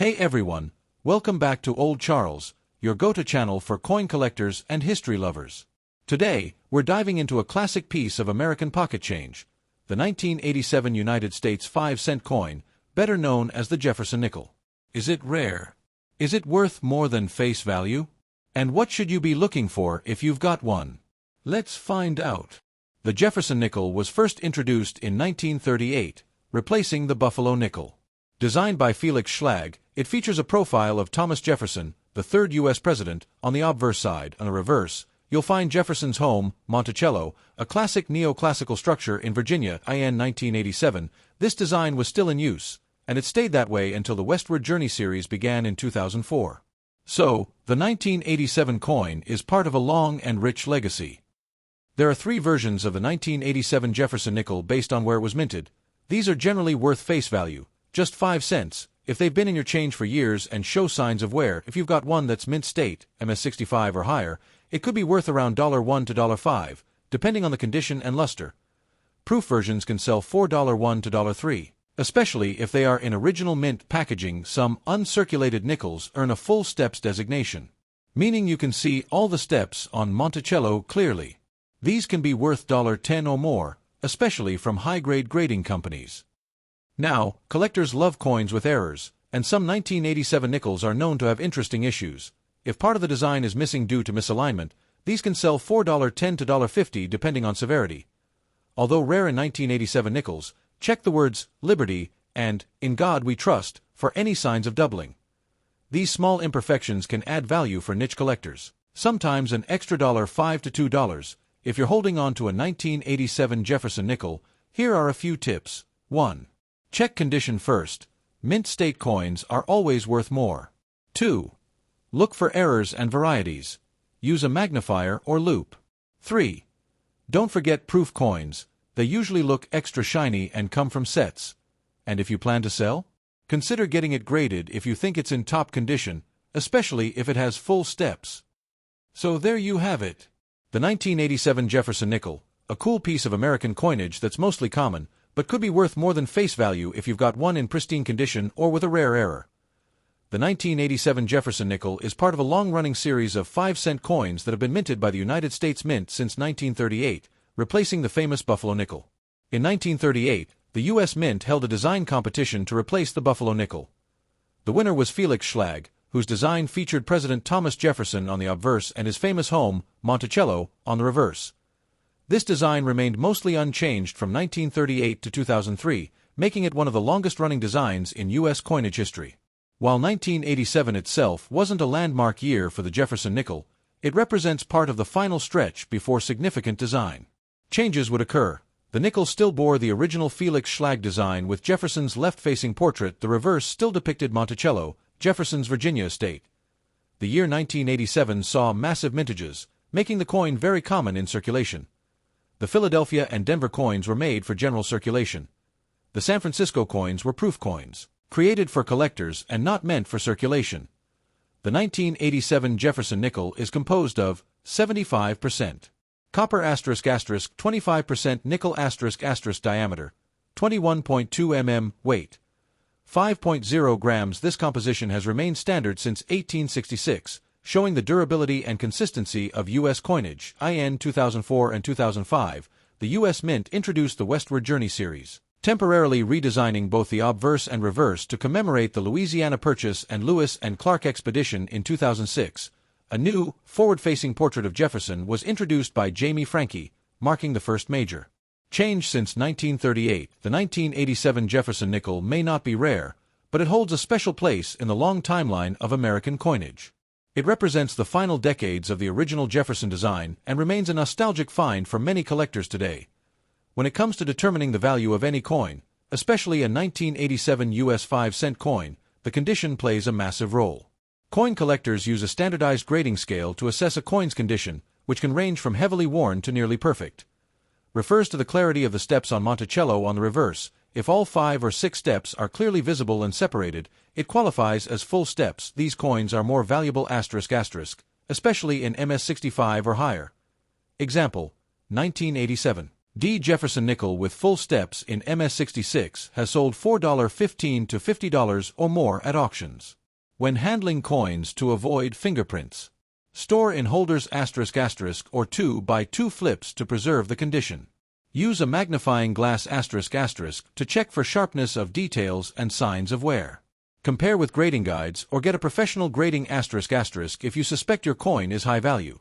Hey everyone, welcome back to Old Charles, your go-to channel for coin collectors and history lovers. Today, we're diving into a classic piece of American pocket change, the 1987 United States 5-cent coin, better known as the Jefferson nickel. Is it rare? Is it worth more than face value? And what should you be looking for if you've got one? Let's find out. The Jefferson nickel was first introduced in 1938, replacing the Buffalo nickel. Designed by Felix Schlag, it features a profile of Thomas Jefferson, the third U.S. president, on the obverse side. On the reverse, you'll find Jefferson's home, Monticello, a classic neoclassical structure in Virginia, in 1987. This design was still in use, and it stayed that way until the Westward Journey series began in 2004. So, the 1987 coin is part of a long and rich legacy. There are three versions of the 1987 Jefferson nickel based on where it was minted. These are generally worth face value, just 5 cents, if they've been in your change for years and show signs of wear. If you've got one that's mint state, MS65 or higher, it could be worth around $1 to $5, depending on the condition and luster. Proof versions can sell $1 to $3, especially if they are in original mint packaging. Some uncirculated nickels earn a full steps designation, meaning you can see all the steps on Monticello clearly. These can be worth $10 or more, especially from high-grade grading companies. Now, collectors love coins with errors, and some 1987 nickels are known to have interesting issues. If part of the design is missing due to misalignment, these can sell $4.10 to $50 depending on severity. Although rare in 1987 nickels, check the words "Liberty" and "In God We Trust" for any signs of doubling. These small imperfections can add value for niche collectors. Sometimes an extra $5 to $2. If you're holding on to a 1987 Jefferson nickel, here are a few tips. 1. Check condition first. Mint state coins are always worth more. 2. Look for errors and varieties. Use a magnifier or loupe. 3. Don't forget proof coins. They usually look extra shiny and come from sets. And if you plan to sell, consider getting it graded if you think it's in top condition, especially if it has full steps. So there you have it. The 1987 Jefferson nickel, a cool piece of American coinage that's mostly common, but could be worth more than face value if you've got one in pristine condition or with a rare error. The 1987 Jefferson nickel is part of a long-running series of 5-cent coins that have been minted by the United States Mint since 1938, replacing the famous Buffalo nickel. In 1938, the U.S. Mint held a design competition to replace the Buffalo nickel. The winner was Felix Schlag, whose design featured President Thomas Jefferson on the obverse and his famous home, Monticello, on the reverse. This design remained mostly unchanged from 1938 to 2003, making it one of the longest-running designs in U.S. coinage history. While 1987 itself wasn't a landmark year for the Jefferson nickel, it represents part of the final stretch before significant design changes would occur. The nickel still bore the original Felix Schlag design with Jefferson's left-facing portrait. The reverse still depicted Monticello, Jefferson's Virginia estate. The year 1987 saw massive mintages, making the coin very common in circulation. The Philadelphia and Denver coins were made for general circulation. The San Francisco coins were proof coins, created for collectors and not meant for circulation. The 1987 Jefferson nickel is composed of 75% copper ***, 25% nickel *** diameter, 21.2 mm weight, 5.0 grams. This composition has remained standard since 1866, showing the durability and consistency of U.S. coinage. In 2004 and 2005, the U.S. Mint introduced the Westward Journey series, temporarily redesigning both the obverse and reverse to commemorate the Louisiana Purchase and Lewis and Clark expedition in 2006. A new, forward-facing portrait of Jefferson was introduced by Jamie Franke, marking the first major change since 1938. The 1987 Jefferson nickel may not be rare, but it holds a special place in the long timeline of American coinage. It represents the final decades of the original Jefferson design and remains a nostalgic find for many collectors today. When it comes to determining the value of any coin, especially a 1987 U.S. 5-cent coin, the condition plays a massive role. Coin collectors use a standardized grading scale to assess a coin's condition, which can range from heavily worn to nearly perfect. Refers to the clarity of the steps on Monticello on the reverse. If all 5 or 6 steps are clearly visible and separated, it qualifies as full steps. These coins are more valuable ***, especially in MS65 or higher. Example, 1987. D. Jefferson nickel with full steps in MS-66 has sold $4.15 to $50 or more at auctions. When handling coins to avoid fingerprints, store in holders *** or 2 by 2 flips to preserve the condition. Use a magnifying glass *** to check for sharpness of details and signs of wear. Compare with grading guides or get a professional grading *** if you suspect your coin is high value.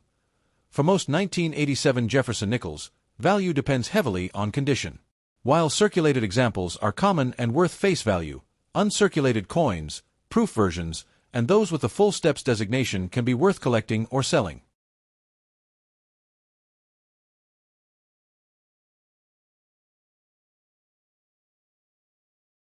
For most 1987 Jefferson nickels, value depends heavily on condition. While circulated examples are common and worth face value, uncirculated coins, proof versions, and those with the full steps designation can be worth collecting or selling.